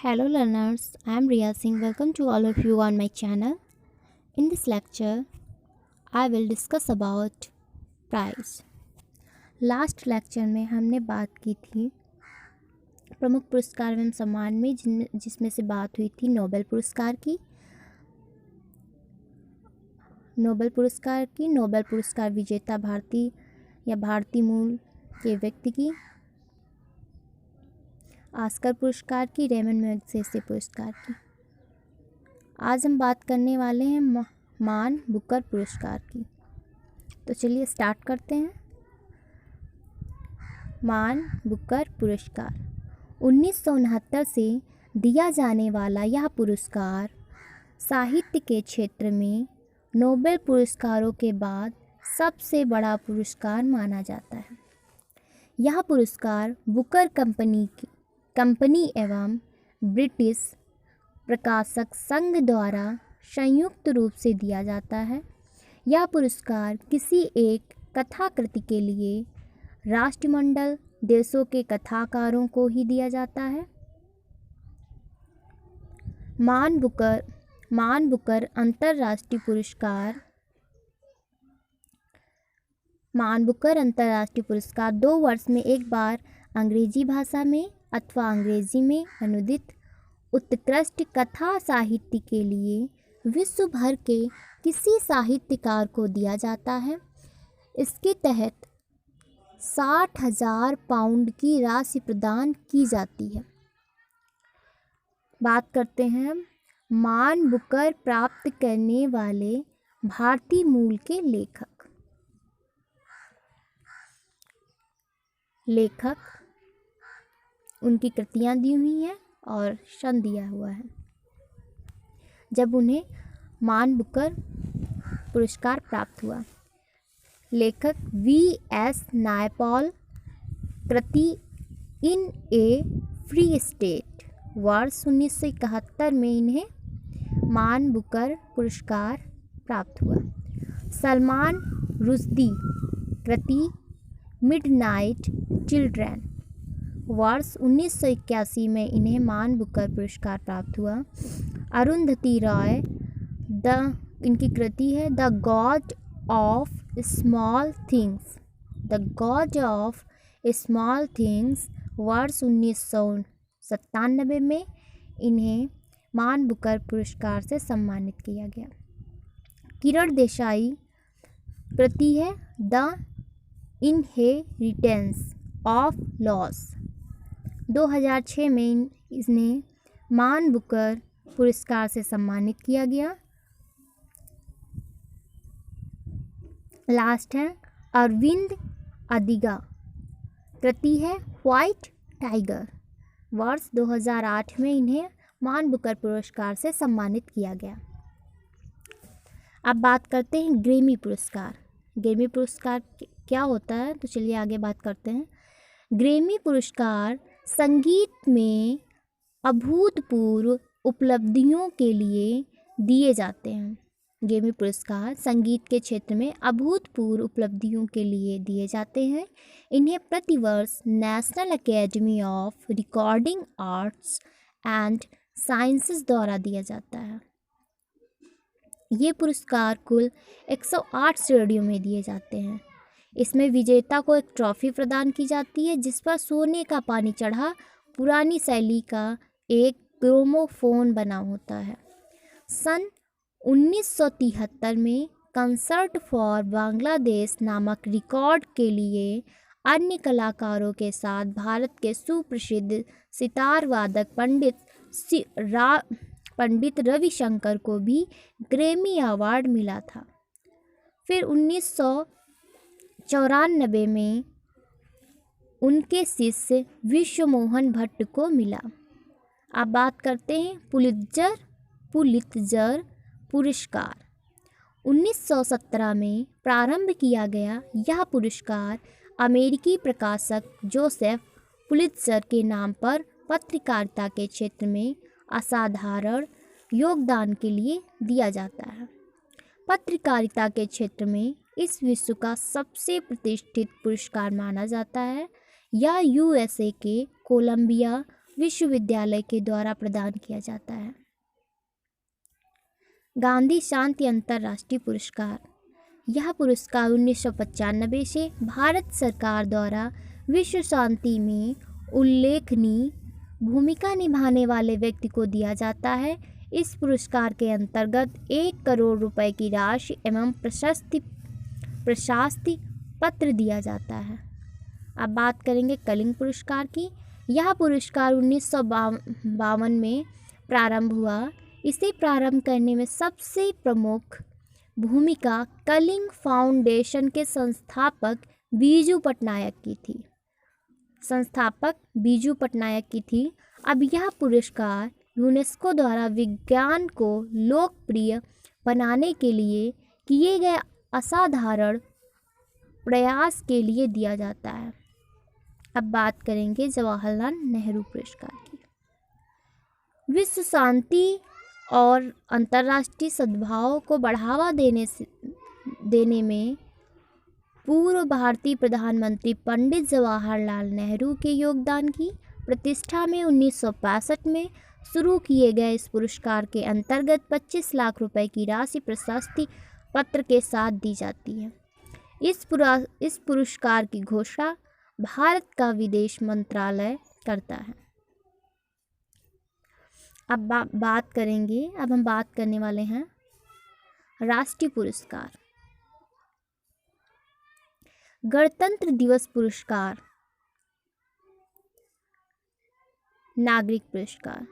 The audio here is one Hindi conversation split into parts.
Hello learners, I am Riya Singh. Welcome to all of you on my channel. In this lecture, I will discuss about prize. Last lecture में हमने बात की थी प्रमुख पुरस्कार एवं सम्मान में जिसमें से बात हुई थी नोबेल पुरस्कार विजेता भारतीय मूल के व्यक्ति की, ऑस्कर पुरस्कार की, रेमन मैगसेसे पुरस्कार की। आज हम बात करने वाले हैं मान बुकर पुरस्कार की। तो चलिए स्टार्ट करते हैं। मान बुकर पुरस्कार 1969 से दिया जाने वाला यह पुरस्कार साहित्य के क्षेत्र में नोबेल पुरस्कारों के बाद सबसे बड़ा पुरस्कार माना जाता है। यह पुरस्कार बुकर कंपनी एवं ब्रिटिश प्रकाशक संघ द्वारा संयुक्त रूप से दिया जाता है। यह पुरस्कार किसी एक कथाकृति के लिए राष्ट्रमंडल देशों के कथाकारों को ही दिया जाता है। मान बुकर अंतर्राष्ट्रीय पुरस्कार 2 वर्ष में एक बार अंग्रेजी भाषा में अथवा अंग्रेजी में अनुदित उत्कृष्ट कथा साहित्य के लिए विश्व भर के किसी साहित्यकार को दिया जाता है। इसके तहत 60,000 पाउंड की राशि प्रदान की जाती है। बात करते हैं मान बुकर प्राप्त करने वाले भारतीय मूल के लेखक उनकी कृतियां दी हुई हैं और सन दिया हुआ है जब उन्हें मान बुकर पुरस्कार प्राप्त हुआ। लेखक V.S. नायपॉल, कृति इन ए फ्री स्टेट, वर्ष 1971 में इन्हें मान बुकर पुरस्कार प्राप्त हुआ। सलमान रुश्दी, कृति मिडनाइट चिल्ड्रन, वर्ष 1981 में इन्हें मान बुकर पुरस्कार प्राप्त हुआ। अरुंधति रॉय, इनकी कृति है the God of small things, वर्ष 1997 में इन्हें मान बुकर पुरस्कार से सम्मानित किया गया। किरण देसाई, कृति है द इनहेरिटेंस ऑफ लॉस, 2006 में इन्हें मान बुकर पुरस्कार से सम्मानित किया गया। लास्ट है अरविंद अदिगा, कृति है व्हाइट टाइगर, वर्ष 2008 में इन्हें मान बुकर पुरस्कार से सम्मानित किया गया। अब बात करते हैं ग्रैमी पुरस्कार। ग्रैमी पुरस्कार क्या होता है, तो चलिए आगे बात करते हैं। ग्रैमी पुरस्कार संगीत में अभूतपूर्व उपलब्धियों के लिए दिए जाते हैं। ग्रैमी पुरस्कार संगीत के क्षेत्र में अभूतपूर्व उपलब्धियों के लिए दिए जाते हैं। इन्हें प्रतिवर्ष national academy of recording arts and sciences द्वारा दिया जाता है। ये पुरस्कार कुल 108 श्रेणियों में दिए जाते हैं। इसमें विजेता को एक ट्रॉफी प्रदान की जाती है जिस पर सोने का पानी चढ़ा पुरानी शैली का एक ग्रामोफोन बना होता है। सन 1973 में कंसर्ट फॉर बांग्लादेश नामक रिकॉर्ड के लिए अन्य कलाकारों के साथ भारत के सुप्रसिद्ध सितार वादक पंडित रविशंकर को भी ग्रैमी अवार्ड मिला था। फिर 1994 में उनके शिष्य विश्वमोहन भट्ट को मिला। अब बात करते हैं पुलित्जर पुरस्कार। 1917 में प्रारंभ किया गया यह पुरस्कार अमेरिकी प्रकाशक जोसेफ पुलित्जर के नाम पर पत्रकारिता के क्षेत्र में असाधारण योगदान के लिए दिया जाता है। पत्रकारिता के क्षेत्र में इस विश्व का सबसे प्रतिष्ठित पुरस्कार माना जाता है। यह USA के कोलंबिया विश्वविद्यालय के द्वारा प्रदान किया जाता है। गांधी शांति अंतर्राष्ट्रीय पुरस्कार, यह पुरस्कार 1995 से भारत सरकार द्वारा विश्व शांति में उल्लेखनीय भूमिका निभाने वाले व्यक्ति को दिया जाता है। इस पुरस्कार के अंतर्गत 1 करोड़ रुपए की राशि एवं प्रशस्ति पत्र दिया जाता है। अब बात करेंगे कलिंग पुरस्कार की। यह पुरस्कार 1952 में प्रारंभ हुआ। इसे प्रारंभ करने में सबसे प्रमुख भूमिका कलिंग फाउंडेशन के संस्थापक बीजू पटनायक की थी। अब यह पुरस्कार यूनेस्को द्वारा विज्ञान को लोकप्रिय बनाने के लिए किए गए असाधारण प्रयास के लिए दिया जाता है। अब बात करेंगे जवाहरलाल नेहरू पुरस्कार की। विश्व शांति और अंतर्राष्ट्रीय सद्भाव को बढ़ावा देने में पूर्व भारतीय प्रधानमंत्री पंडित जवाहरलाल नेहरू के योगदान की प्रतिष्ठा में 1965 में शुरू किए गए इस पुरस्कार के अंतर्गत 25 लाख रुपए की राशि प्रशस्ति पत्र के साथ दी जाती है। इस पुरस्कार की घोषणा भारत का विदेश मंत्रालय करता है। अब हम बात करने वाले हैं राष्ट्रीय पुरस्कार। गणतंत्र दिवस पुरस्कार, नागरिक पुरस्कार,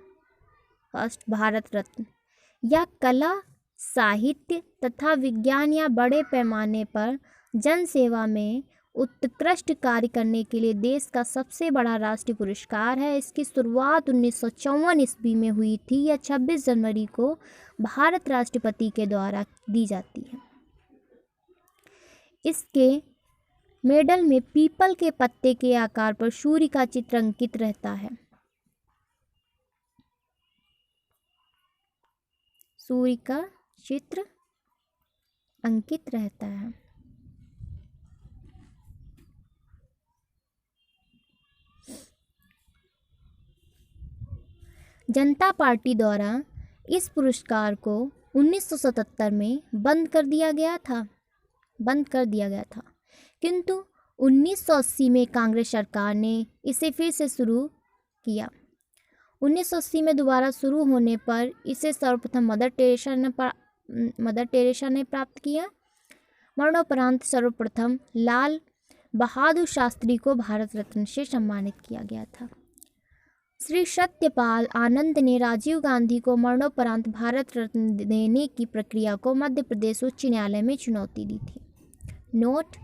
फर्स्ट भारत रत्न, यह कला, साहित्य तथा विज्ञान या बड़े पैमाने पर जन सेवा में उत्कृष्ट कार्य करने के लिए देश का सबसे बड़ा राष्ट्रीय पुरस्कार है। इसकी शुरुआत 1954 ईस्वी में हुई थी। यह 26 जनवरी को भारत राष्ट्रपति के द्वारा दी जाती है। इसके मेडल में पीपल के पत्ते के आकार पर सूर्य का चित्र अंकित रहता है। सूर्य का चित्र अंकित रहता है। जनता पार्टी द्वारा इस पुरस्कार को 1977 में बंद कर दिया गया था, किंतु 1980 में कांग्रेस सरकार ने इसे फिर से शुरू किया। 1980 में दोबारा शुरू होने पर इसे सर्वप्रथम मदर टेरेसा ने प्राप्त किया। मरणोपरांत सर्वप्रथम लाल बहादुर शास्त्री को भारत रत्न से सम्मानित किया गया था। श्री सत्यपाल आनंद ने राजीव गांधी को मरणोपरांत भारत रत्न देने की प्रक्रिया को मध्य प्रदेश उच्च न्यायालय में चुनौती दी थी। नोट: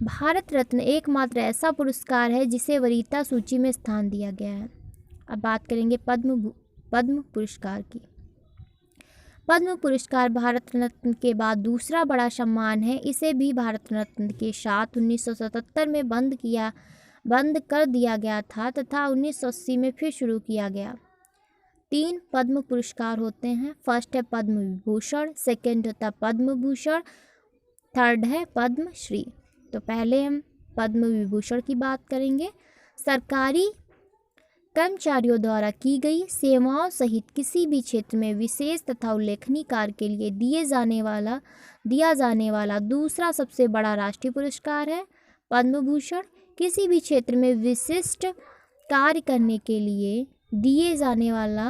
भारत रत्न एकमात्र ऐसा पुरस्कार है जिसे वरीयता सूची में स्थान दिया गया है। अब बात करेंगे पद्म पुरस्कार की। पद्म पुरस्कार भारत रत्न के बाद दूसरा बड़ा सम्मान है। इसे भी भारत रत्न के साथ 1977 में बंद कर दिया गया था तथा 1980 में फिर शुरू किया गया। 3 पद्म पुरस्कार होते हैं। फर्स्ट है पद्म विभूषण, सेकंड होता पद्म भूषण, थर्ड है पद्म श्री। तो पहले हम पद्म विभूषण की बात करेंगे। सरकारी कर्मचारियों द्वारा की गई सेवाओं सहित किसी भी क्षेत्र में विशेष तथा उल्लेखनीय कार्य के लिए दिया जाने वाला दूसरा सबसे बड़ा राष्ट्रीय पुरस्कार है। पद्म भूषण किसी भी क्षेत्र में विशिष्ट कार्य करने के लिए दिए जाने वाला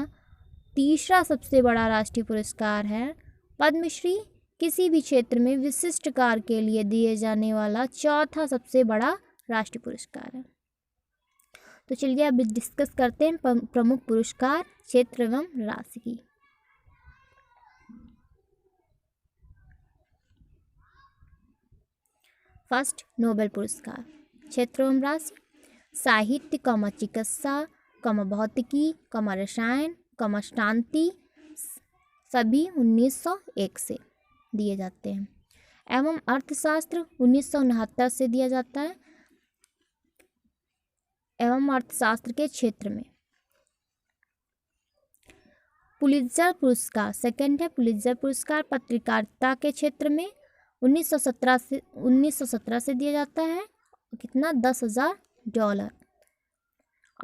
तीसरा सबसे बड़ा राष्ट्रीय पुरस्कार है। पद्मश्री किसी भी क्षेत्र में विशिष्ट कार्य के लिए दिए जाने वाला चौथा सबसे बड़ा राष्ट्रीय पुरस्कार है। तो चलिए अब डिस्कस करते हैं प्रमुख पुरस्कार, क्षेत्र एवं राशि की। फर्स्ट नोबेल पुरस्कार, क्षेत्र एवं राशि, साहित्य, चिकित्सा, भौतिकी, रसायन, शांति, सभी 1901 से दिए जाते हैं। एवं अर्थशास्त्र 1969 से दिया जाता है। एवं अर्थशास्त्र के क्षेत्र में पुलित्जर पुरस्कार, सेकंड है पुलित्जर पुरस्कार पत्रकारिता के क्षेत्र में 1917 से दिया जाता है। कितना? $10,000।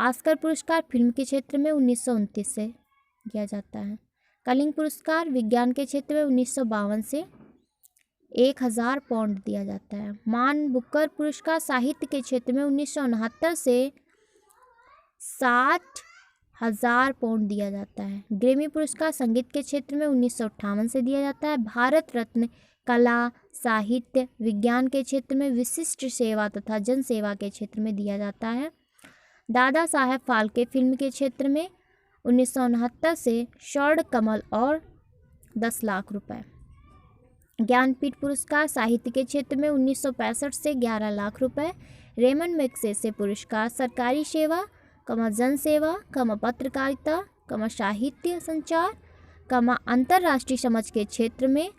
ऑस्कर पुरस्कार फिल्म के क्षेत्र में 1929 से दिया जाता है। कलिंग पुरस्कार विज्ञान के क्षेत्र में 1952 से 1000 पाउंड दिया जाता है। मान बुकर पुरस्कार साहित्य के क्षेत्र में 1969 से 60,000 पाउंड दिया जाता है। ग्रैमी पुरस्कार संगीत के क्षेत्र में 1958 से दिया जाता है। भारत रत्न कला साहित्य विज्ञान के क्षेत्र में विशिष्ट सेवा तथा जन सेवा के क्षेत्र में दिया जाता है। दादा साहेब फाल्के फिल्म के क्षेत्र में 1969 से स्वर्ण कमल और 10 लाख रुपए। ज्ञानपीठ पुरस्कार साहित्य के क्षेत्र में 1965 से 11 लाख रुपए। रेमन मैगसेसे पुरस्कार सरकारी सेवा जन सेवा पत्रकारिता साहित्य संचार अंतर्राष्ट्रीय समझ के क्षेत्र में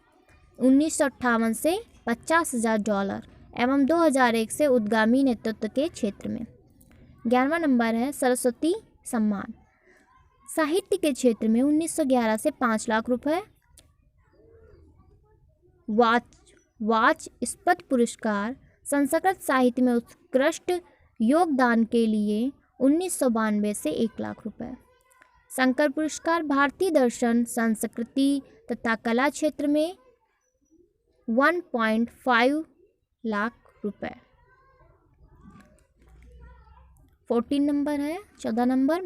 1958 से $50,000 एवं 2001 से उद्गामी नेतृत्व के क्षेत्र में। 11वां नंबर है सरस्वती सम्मान साहित्य के क्षेत्र में 1911 से 5 लाख रुपए। वाचस्पति पुरस्कार संस्कृत साहित्य में उत्कृष्ट योगदान के लिए 1992 से 1 लाख रुपए। शंकर पुरस्कार भारतीय दर्शन संस्कृति तथा कला क्षेत्र में 1.5 लाख रुपए। 14 नंबर है 14 नंबर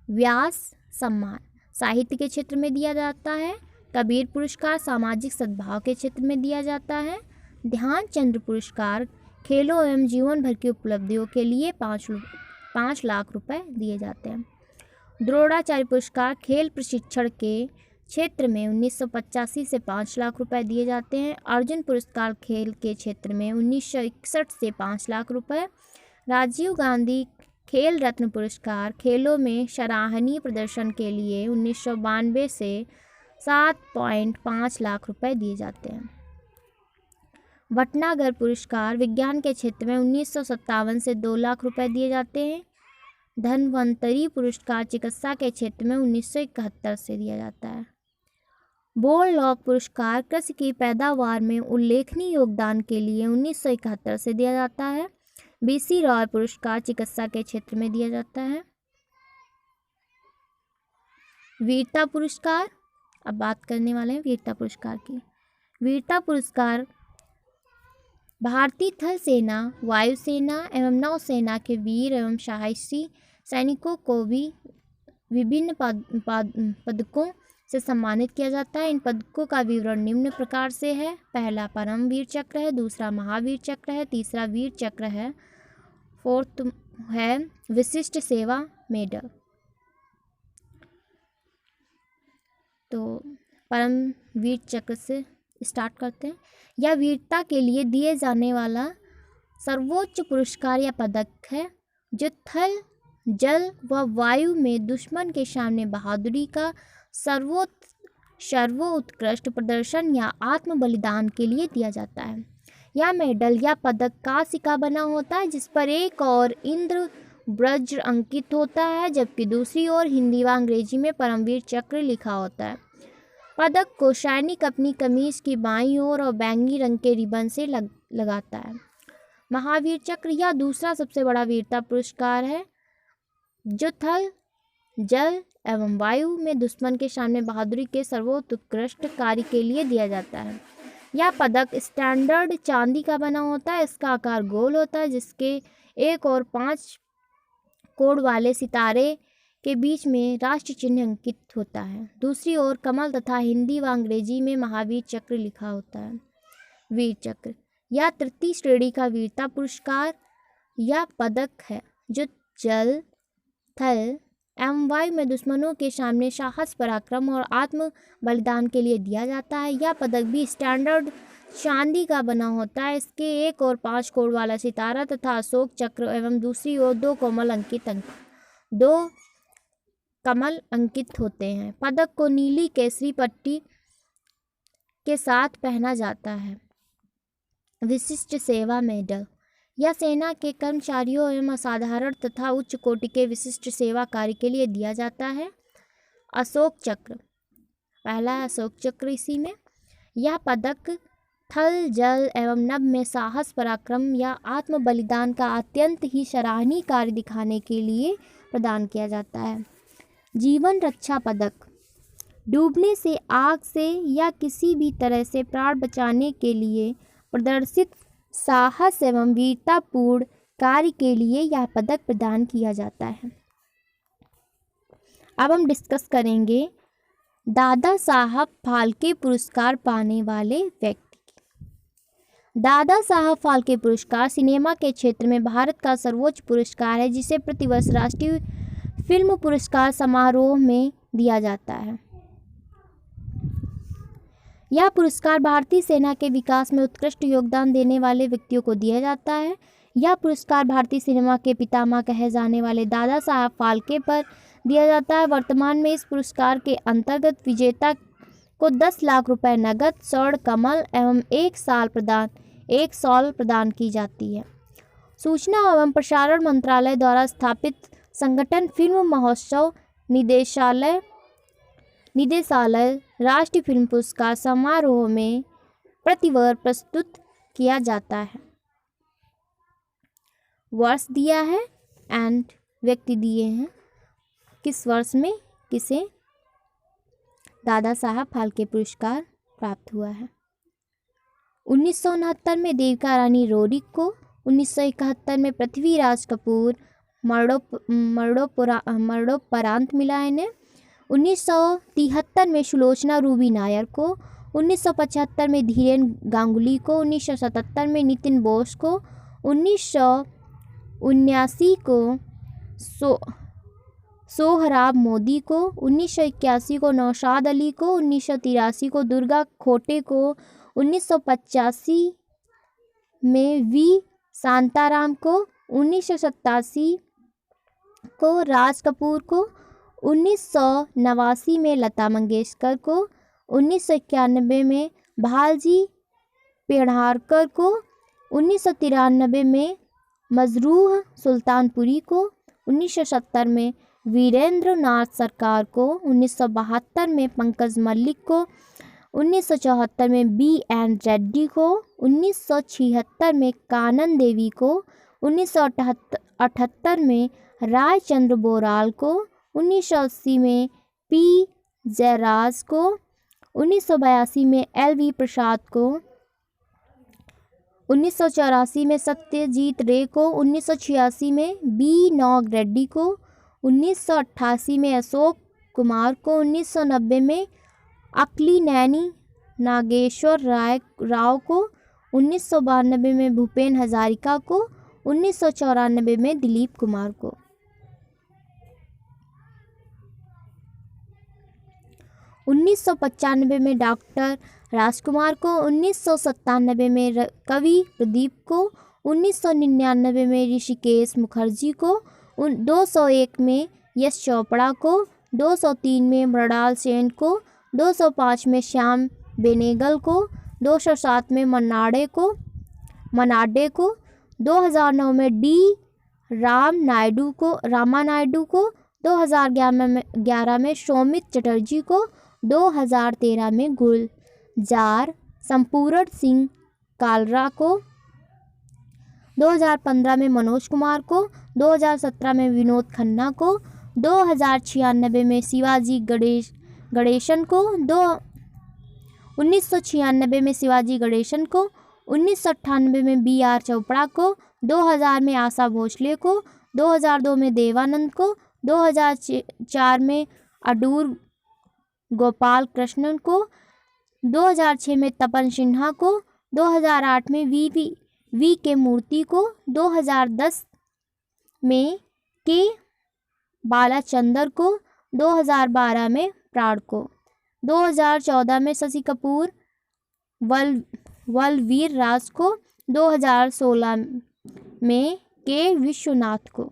व्यास सम्मान साहित्य के क्षेत्र में दिया जाता है। कबीर पुरस्कार सामाजिक सद्भाव के क्षेत्र में दिया जाता है। ध्यानचंद पुरस्कार खेलों एवं जीवन भर की उपलब्धियों के लिए 5 लाख रुपए दिए जाते हैं। द्रोणाचार्य पुरस्कार खेल प्रशिक्षण के क्षेत्र में 1985 से 5 लाख रुपए दिए जाते हैं। अर्जुन पुरस्कार खेल के क्षेत्र में 1961 से 5 लाख रुपए। राजीव गांधी खेल रत्न पुरस्कार खेलों में सराहनीय प्रदर्शन के लिए 1992 से 7.5 लाख रुपए दिए जाते हैं। भटनागर पुरस्कार विज्ञान के क्षेत्र में 1957 से 2 लाख रुपए दिए जाते हैं। धन्वंतरी पुरस्कार चिकित्सा के क्षेत्र में 1971 से दिया जाता है। बोरलॉग पुरस्कार कृषि की पैदावार में उल्लेखनीय योगदान के लिए 1971 से दिया जाता है। BC रॉय पुरस्कार चिकित्सा के क्षेत्र में दिया जाता है। वीरता पुरस्कार अब बात करने वाले हैं वीरता पुरस्कार की। वीरता पुरस्कार भारतीय थल सेना वायुसेना एवं नौसेना के वीर एवं साहसी सैनिकों को भी विभिन्न पदकों से सम्मानित किया जाता है। इन पदकों का विवरण निम्न प्रकार से है। पहला परमवीर चक्र है, दूसरा महावीर चक्र है, तीसरा वीर चक्र है, फोर्थ है विशिष्ट सेवा मेडल। तो परमवीर चक्र से स्टार्ट करते हैं। यह वीरता के लिए दिए जाने वाला सर्वोच्च पुरस्कार या पदक है जो थल जल व वायु में दुश्मन के सामने बहादुरी का सर्वोत्कृष्ट प्रदर्शन या आत्म बलिदान के लिए दिया जाता है। यह मेडल या पदक कांस्य का बना होता है जिस पर एक और इंद्र वज्र अंकित होता है जबकि दूसरी ओर हिंदी व अंग्रेजी में परमवीर चक्र लिखा होता है। पदक को सैनिक अपनी कमीज की बाईं ओर और बैंगनी रंग के रिबन से लगाता है। महावीर चक्र यह दूसरा सबसे बड़ा वीरता पुरस्कार है जो थल जल एवं वायु में दुश्मन के सामने बहादुरी के सर्वोत्कृष्ट कार्य के लिए दिया जाता है। यह पदक स्टैंडर्ड चांदी का बना होता है। इसका आकार गोल होता है जिसके एक और 5 कोण वाले सितारे के बीच में राष्ट्र चिन्ह अंकित होता है। दूसरी ओर कमल तथा हिंदी व अंग्रेजी में महावीर चक्र लिखा होता है। वीर चक्र यह तृतीय श्रेणी का वीरता पुरस्कार या पदक है जो जल थल एवं वायु में दुश्मनों के सामने साहस पराक्रम और आत्म बलिदान के लिए दिया जाता है। यह पदक भी स्टैंडर्ड चांदी का बना होता है। इसके एक और 5 कोण वाला सितारा तथा अशोक चक्र एवं दूसरी ओर 2 कमल अंकित होते हैं। पदक को नीली केसरी पट्टी के साथ पहना जाता है। विशिष्ट सेवा मेडल यह सेना के कर्मचारियों एवं असाधारण तथा उच्च कोटि के विशिष्ट सेवा कार्य के लिए दिया जाता है। अशोक चक्र पहला अशोक चक्र इसी में यह पदक थल, जल एवं नभ में साहस, पराक्रम या आत्म बलिदान का अत्यंत ही सराहनीय कार्य दिखाने के लिए प्रदान किया जाता है। जीवन रक्षा पदक डूबने से, आग से या किसी भी तरह से प्राण बचाने के लिए प्रदर्शित साहस एवं वीरतापूर्ण कार्य के लिए यह पदक प्रदान किया जाता है। अब हम डिस्कस करेंगे दादा साहब फाल्के पुरस्कार पाने वाले व्यक्ति। दादा साहब फाल्के पुरस्कार सिनेमा के क्षेत्र में भारत का सर्वोच्च पुरस्कार है, जिसे प्रतिवर्ष राष्ट्रीय फिल्म पुरस्कार समारोह में दिया जाता है। यह पुरस्कार भारतीय सेना के विकास में उत्कृष्ट योगदान देने वाले व्यक्तियों को दिया जाता है। यह पुरस्कार भारतीय सिनेमा के पितामह कहे जाने वाले दादा साहब फाल्के पर दिया जाता है। वर्तमान में इस पुरस्कार के अंतर्गत विजेता को 10 लाख रुपए नगद, स्वर्ण कमल एवं एक साल प्रदान की जाती है। सूचना एवं प्रसारण मंत्रालय द्वारा स्थापित संगठन फिल्म महोत्सव निदेशालय राष्ट्रीय फिल्म पुरस्कार समारोह में प्रतिवर्ष प्रस्तुत किया जाता है। वर्ष दिया है एंड व्यक्ति दिए हैं किस वर्ष में किसे दादा साहब फाल्के पुरस्कार प्राप्त हुआ है। 1969 में देविका रानी रोरिक को, 1971 में पृथ्वीराज कपूर मरणोपरांत मिला इन्हें, 1973 में सुलोचना रूबी नायर को, 1975 में धीरेन गांगुली को, 1977 में नितिन बोस को, 1979 को सोहराब मोदी को, 1981 को नौशाद अली को, 1983 को दुर्गा खोटे को, 1985 में वी शांताराम को, 1987 को राज कपूर को, 1989 में लता मंगेशकर को, 1991 में भालजी पेड़ारकर को, 1993 में मजरूह सुल्तानपुरी को, 1970 में वीरेंद्र नाथ सरकार को, 1972 में पंकज मल्लिक को, 1974 में बी एन रेड्डी को, 1976 में कानन देवी को, 1978 में रायचंद्र बोराल को, 1980 में पी जयराज को, 1982 में एल वी प्रसाद को, 1984 में सत्यजीत रे को, 1986 में बी नौग रेड्डी को, 1988 में अशोक कुमार को, 1990 में अक्लिनेनी नागेश्वर राव को, 1992 में भूपेन हजारिका को, 1994 में दिलीप कुमार को। 1995 में डॉक्टर राजकुमार को, 1997 में कवि प्रदीप को, 1999 में ऋषिकेश मुखर्जी को, 201 में यश चोपड़ा को, 203 में मृणाल सेन को, 205 में श्याम बेनेगल को, 207 में मनाडे को, 2009 में डी रामा नायडू को, 2011 में सौमित चटर्जी को, 2013 में गुलजार संपूर्ण सिंह कालरा को, 2015 में मनोज कुमार को, 2017 में विनोद खन्ना को, 2096 में शिवाजी गणेशन को, 1996 में शिवाजी गणेशन को, 1998 में बी आर चोपड़ा को, 2000 में आशा भोसले को, 2002 में देवानंद को, 2004 में अडूर गोपाल कृष्णन को, 2006 में तपन सिन्हा को, 2008 में वी के मूर्ति को, 2010 में के बालाचंदर को, 2012 में प्राण को, 2014 में शशि कपूर बलवीर राज को, 2016 में के विश्वनाथ को।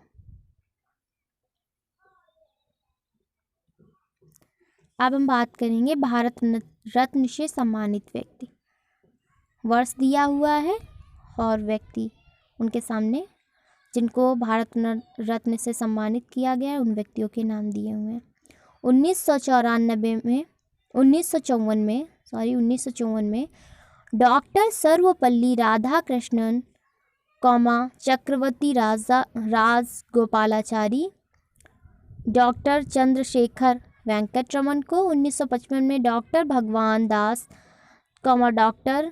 अब हम बात करेंगे भारत रत्न से सम्मानित व्यक्ति। वर्ष दिया हुआ है और व्यक्ति उनके सामने जिनको भारत रत्न से सम्मानित किया गया है उन व्यक्तियों के नाम दिए हुए हैं। 1954 में डॉक्टर सर्वपल्ली राधाकृष्णन, चक्रवर्ती राजगोपालाचारी, डॉक्टर चंद्रशेखर वेंकटरमन को 1955 में, डॉक्टर भगवान दास, डॉक्टर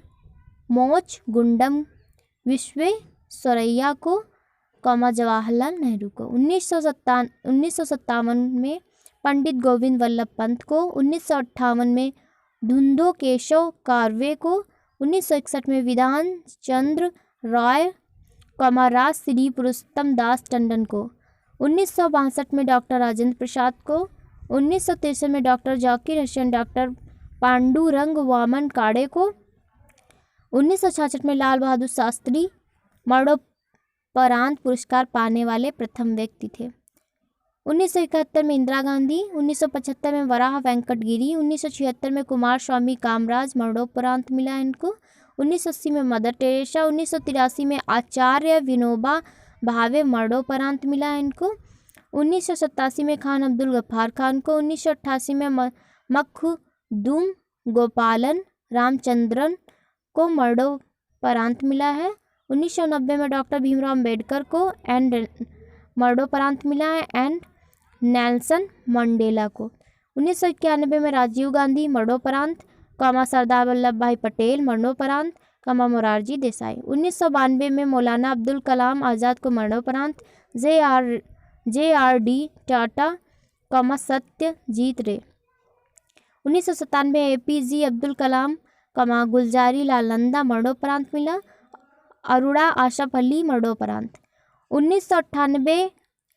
मोच गुंडम विश्वेश्वरैया को, जवाहरलाल नेहरू को। 1957 में पंडित गोविंद वल्लभ पंत को, 1958 में धुंधो केशव कार्वे को, 1961 में विधान चंद्र राय, राजश्री पुरुषोत्तम दास टंडन को, 1962 में डॉक्टर राजेंद्र प्रसाद को, 1963 में डॉक्टर जाकिर हुसैन, डॉक्टर पांडुरंग वामन काड़े को, 1966 में लाल बहादुर शास्त्री मरणोपरांत पुरस्कार पाने वाले प्रथम व्यक्ति थे। 1971 में इंदिरा गांधी, 1975 में वराह वेंकट गिरी, 1976 में कुमार स्वामी कामराज मरणोपरांत मिला इनको, 1980 में मदर टेरेसा, 1983 में आचार्य विनोबा भावे मरणोपरांत मिला इनको, 1987 में खान अब्दुल गफ्फार खान को, 1988 में मखदूम गोपालन रामचंद्रन को मरणोपरांत मिला है, 1990 में डॉक्टर भीमराव अम्बेडकर को मरणोपरांत मिला है एंड नेल्सन मंडेला को, 1991 में राजीव गांधी मरणोपरांत, सरदार वल्लभ भाई पटेल मरणोपरांत, मोरारजी देसाई, 1992 में मौलाना अब्दुल कलाम आज़ाद को मरणोपरांत, JRD टाटा, सत्यजीत रे, 1997 में APJ अब्दुल कलाम, गुलजारी लाल नंदा मरणोपरांत मिला, अरुणा आशफ अली मरणोपरांत, 1998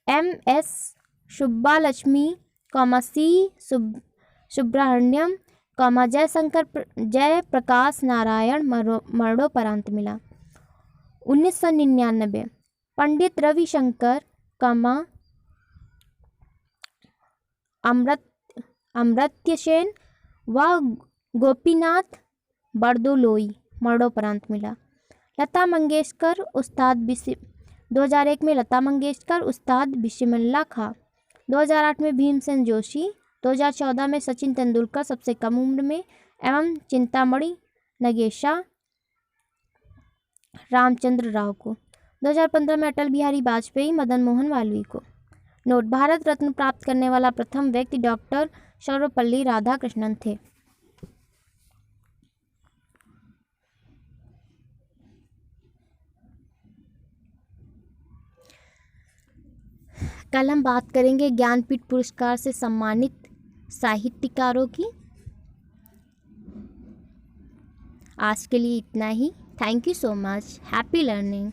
MS सुब्बालक्ष्मी, C सुब्रह्मण्यम, जयप्रकाश नारायण मरणोपरांत मिला, 1999 पंडित रविशंकर, अमर्त्य सेन व गोपीनाथ बरदोलोई मरणोपरांत मिला, लता मंगेशकर, उस्ताद 2001 में लता मंगेशकर, उस्ताद बिस्मिल्लाह खां, 2008 में भीमसेन जोशी, 2014 में सचिन तेंदुलकर सबसे कम उम्र में, एवं चिंतामणि नगेशा रामचंद्र राव को, 2015 में अटल बिहारी वाजपेयी, मदन मोहन मालवीय को। नोट: भारत रत्न प्राप्त करने वाला प्रथम व्यक्ति डॉक्टर सर्वपल्ली राधाकृष्णन थे। कल हम बात करेंगे ज्ञानपीठ पुरस्कार से सम्मानित साहित्यकारों की। आज के लिए इतना ही। Thank you so much. Happy learning.